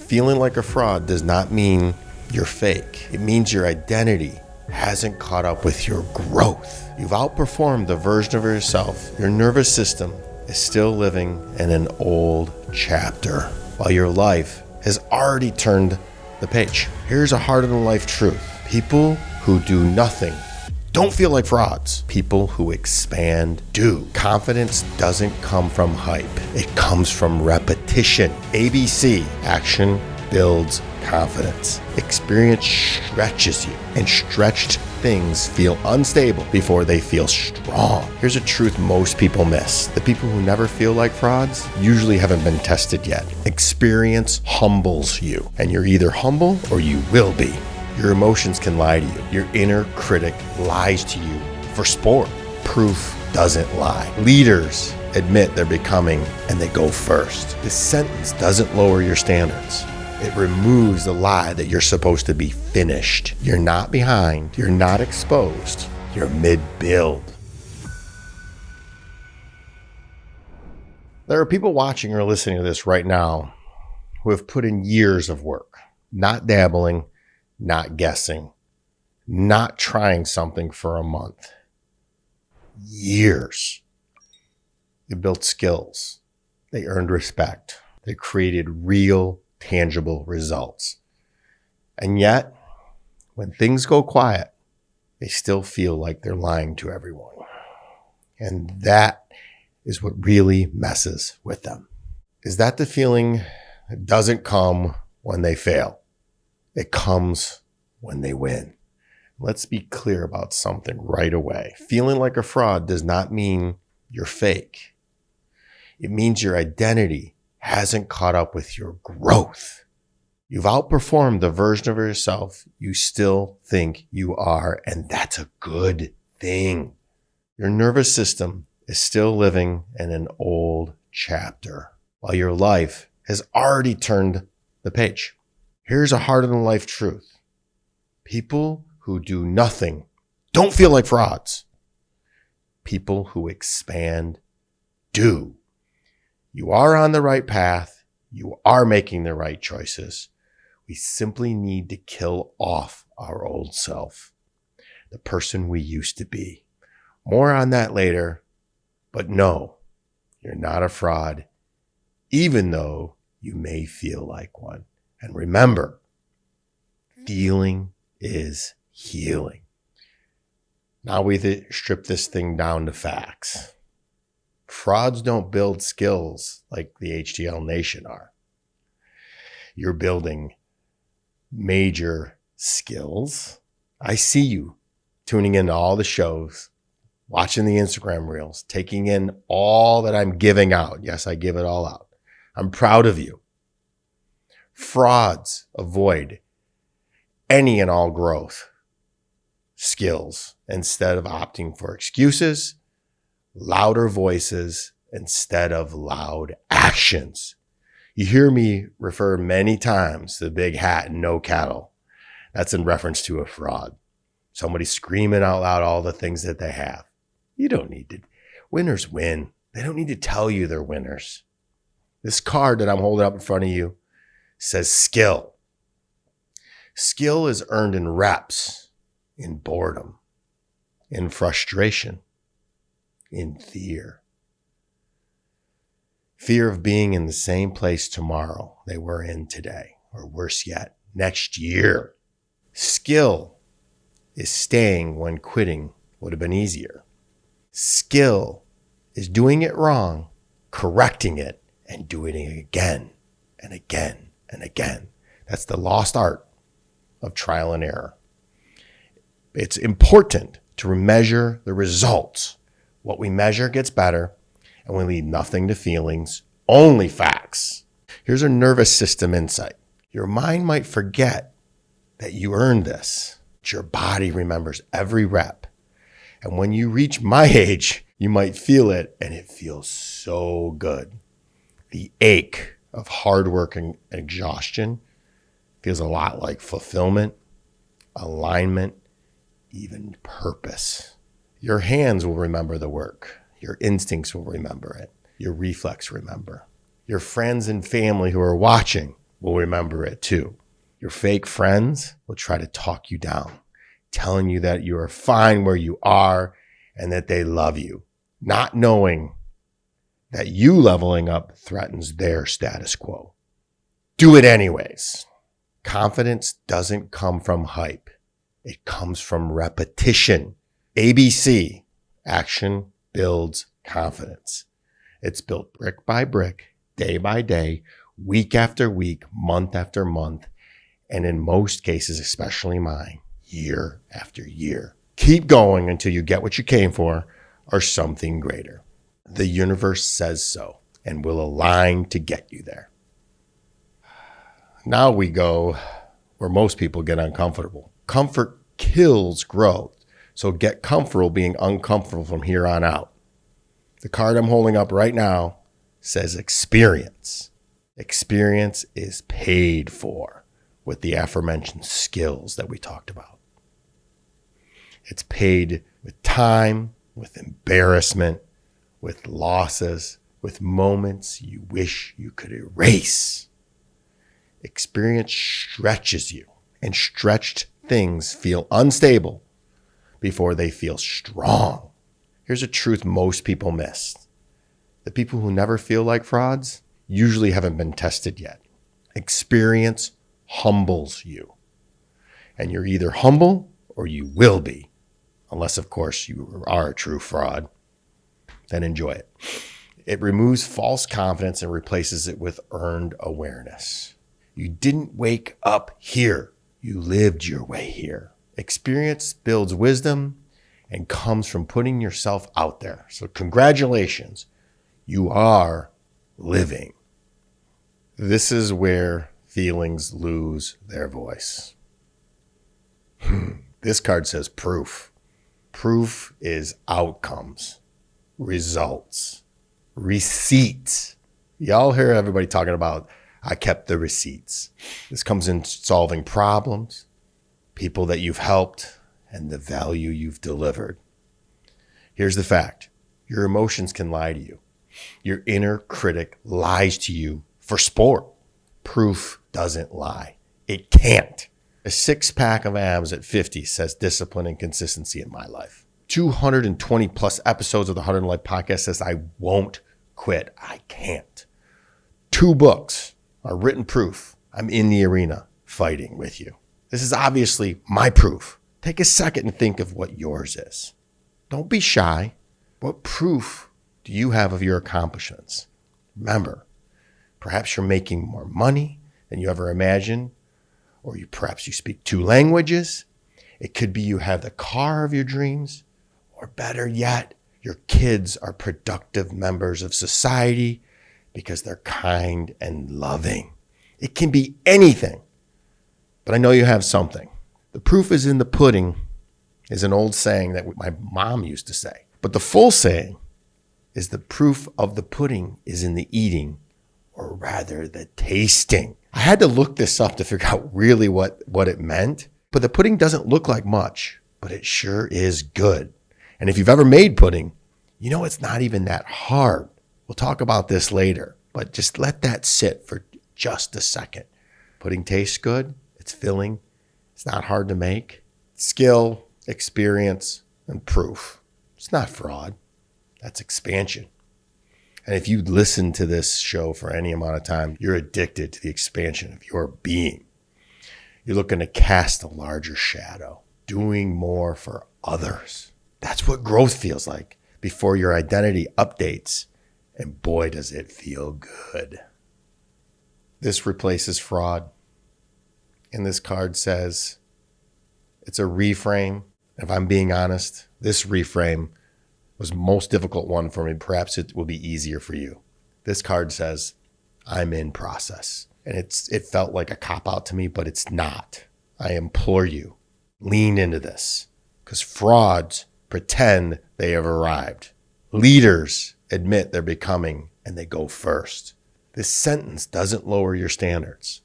Feeling like a fraud does not mean you're fake. It means your identity hasn't caught up with your growth. You've outperformed the version of yourself. Your nervous system is still living in an old chapter, while your life has already turned the page. Here's a harder than life truth. People who do nothing don't feel like frauds. People who expand do. Confidence doesn't come from hype. It comes from repetition. ABC, action builds confidence. Experience stretches you, and stretched things feel unstable before they feel strong. Here's a truth most people miss. The people who never feel like frauds usually haven't been tested yet. Experience humbles you, and you're either humble or you will be. Your emotions can lie to you. Your inner critic lies to you for sport. Proof doesn't lie. Leaders admit they're becoming, and they go first. This sentence doesn't lower your standards. It removes the lie that you're supposed to be finished. You're not behind. You're not exposed. You're mid-build. There are people watching or listening to this right now who have put in years of work, not dabbling, not guessing, not trying something for a month. Years. They built skills. They earned respect. They created real, tangible results. And yet, when things go quiet, they still feel like they're lying to everyone. And that is what really messes with them. Is that the feeling that doesn't come when they fail? It comes when they win. Let's be clear about something right away. Feeling like a fraud does not mean you're fake. It means your identity hasn't caught up with your growth. You've outperformed the version of yourself you still think you are, and that's a good thing. Your nervous system is still living in an old chapter, while your life has already turned the page. Here's a harder than life truth. People who do nothing don't feel like frauds. People who expand do. You are on the right path. You are making the right choices. We simply need to kill off our old self, the person we used to be. More on that later, but no, you're not a fraud, even though you may feel like one. And remember, feeling is healing. Now we strip this thing down to facts. Frauds don't build skills like the HTL Nation are. You're building major skills. I see you tuning into all the shows, watching the Instagram reels, taking in all that I'm giving out. Yes, I give it all out. I'm proud of you. Frauds avoid any and all growth skills instead of opting for excuses, louder voices instead of loud actions. You hear me refer many times to the big hat and no cattle. That's in reference to a fraud. Somebody screaming out loud all the things that they have. You don't need to. Winners win. They don't need to tell you they're winners. This card that I'm holding up in front of you says skill. Skill is earned in reps, in boredom, in frustration, in fear. Fear of being in the same place tomorrow they were in today, or worse yet, next year. Skill is staying when quitting would have been easier. Skill is doing it wrong, correcting it, and doing it again and again and again. That's the lost art of trial and error. It's important to measure the results. What we measure gets better, and we leave nothing to feelings, only facts. Here's a nervous system insight. Your mind might forget that you earned this, but your body remembers every rep. And when you reach my age, you might feel it, and it feels so good. The ache of hard work and exhaustion feels a lot like fulfillment, alignment, even purpose. Your hands will remember the work. Your instincts will remember it. Your reflex remember. Your friends and family who are watching will remember it too. Your fake friends will try to talk you down, telling you that you are fine where you are and that they love you, not knowing that you leveling up threatens their status quo. Do it anyways. Confidence doesn't come from hype. It comes from repetition. ABC, action builds confidence. It's built brick by brick, day by day, week after week, month after month, and in most cases, especially mine, year after year. Keep going until you get what you came for or something greater. The universe says so and will align to get you there. Now we go where most people get uncomfortable. Comfort kills growth. So get comfortable being uncomfortable from here on out. The card I'm holding up right now says experience. Experience is paid for with the aforementioned skills that we talked about. It's paid with time, with embarrassment, with losses, with moments you wish you could erase. Experience stretches you, and stretched things feel unstable before they feel strong. Here's a truth most people miss. The people who never feel like frauds usually haven't been tested yet. Experience humbles you. And you're either humble or you will be. Unless, of course, you are a true fraud. Then enjoy it. It removes false confidence and replaces it with earned awareness. You didn't wake up here. You lived your way here. Experience builds wisdom and comes from putting yourself out there. So congratulations. You are living. This is where feelings lose their voice. This card says proof. Proof is outcomes, results, receipts. Y'all hear everybody talking about, I kept the receipts. This comes in solving problems, people that you've helped, and the value you've delivered. Here's the fact. Your emotions can lie to you. Your inner critic lies to you for sport. Proof doesn't lie. It can't. A six-pack of abs at 50 says discipline and consistency in my life. 220 plus episodes of the Heart and Life podcast says I won't quit. I can't. 2 books are written proof I'm in the arena fighting with you. This is obviously my proof. Take a second and think of what yours is. Don't be shy. What proof do you have of your accomplishments? Remember, perhaps you're making more money than you ever imagined, or perhaps you speak 2 languages. It could be you have the car of your dreams, or better yet, your kids are productive members of society because they're kind and loving. It can be anything, but I know you have something. The proof is in the pudding is an old saying that my mom used to say. But the full saying is the proof of the pudding is in the eating, or rather the tasting. I had to look this up to figure out really what it meant. But the pudding doesn't look like much, but it sure is good. And if you've ever made pudding, you know it's not even that hard. We'll talk about this later, but just let that sit for just a second. Pudding tastes good. It's filling. It's not hard to make. Skill, experience, and proof. It's not fraud. That's expansion. And if you listen to this show for any amount of time, you're addicted to the expansion of your being. You're looking to cast a larger shadow, doing more for others. That's what growth feels like before your identity updates. And boy, does it feel good. This replaces fraud. And this card says it's a reframe. If I'm being honest, this reframe was the most difficult one for me. Perhaps it will be easier for you. This card says, I'm in process. And it felt like a cop-out to me, but it's not. I implore you, lean into this. Because frauds pretend they have arrived. Leaders admit they're becoming, and they go first. This sentence doesn't lower your standards.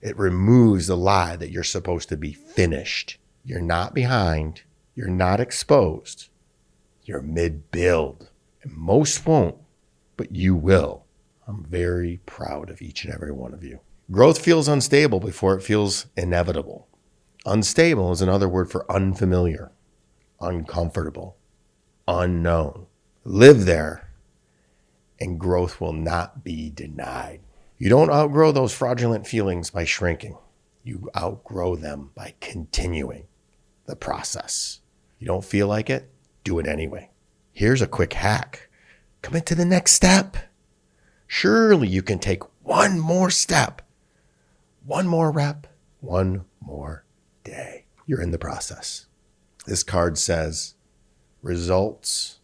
It removes the lie that you're supposed to be finished. You're not behind. You're not exposed. You're mid-build. And most won't, but you will. I'm very proud of each and every one of you. Growth feels unstable before it feels inevitable. Unstable is another word for unfamiliar, uncomfortable, unknown. Live there, and growth will not be denied. You don't outgrow those fraudulent feelings by shrinking. You outgrow them by continuing the process. You don't feel like it? Do it anyway. Here's a quick hack. Commit to the next step. Surely you can take one more step, one more rep, one more day. You're in the process. This card says, results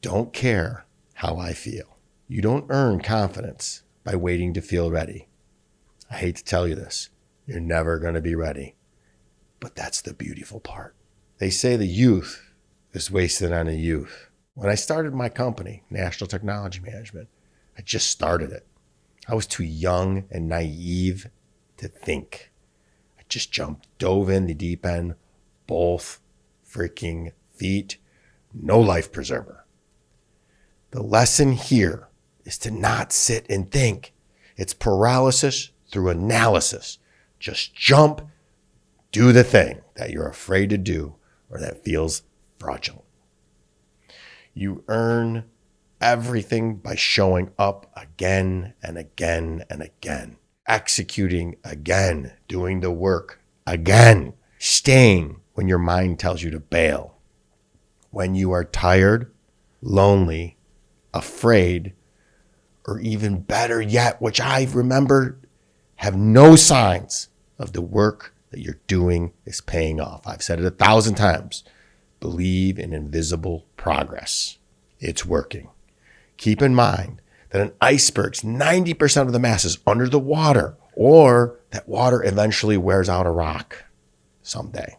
don't care how I feel. You don't earn confidence by waiting to feel ready. I hate to tell you this. You're never going to be ready. But that's the beautiful part. They say the youth is wasted on the youth. When I started my company, National Technology Management, I just started it. I was too young and naive to think. I just dove in the deep end, both freaking feet, no life preserver. The lesson here is to not sit and think. It's paralysis through analysis. Just jump, do the thing that you're afraid to do or that feels fraudulent. You earn everything by showing up again and again and again, executing again, doing the work again, staying when your mind tells you to bail. When you are tired, lonely, afraid, or even better yet, which I remember have no signs of the work that you're doing is paying off. I've said it 1,000 times. Believe in invisible progress. It's working. Keep in mind that an iceberg's 90% of the mass is under the water, or that water eventually wears out a rock someday.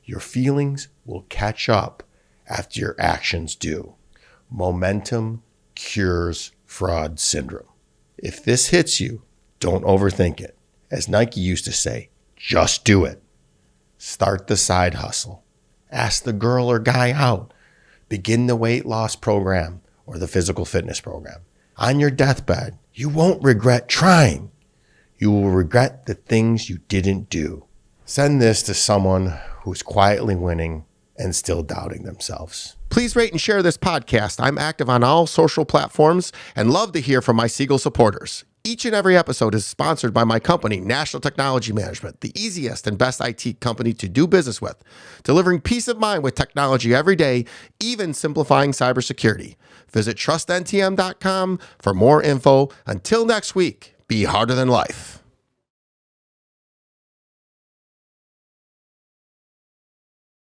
Your feelings will catch up after your actions do. Momentum cures fraud syndrome. If this hits you, don't overthink it. As Nike used to say, just do it. Start the side hustle. Ask the girl or guy out. Begin the weight loss program or the physical fitness program. On your deathbed, you won't regret trying. You will regret the things you didn't do. Send this to someone who's quietly winning and still doubting themselves. Please rate and share this podcast. I'm active on all social platforms and love to hear from my Siegel supporters. Each and every episode is sponsored by my company, National Technology Management, the easiest and best IT company to do business with, delivering peace of mind with technology every day, even simplifying cybersecurity. Visit trustntm.com for more info. Until next week, be harder than life.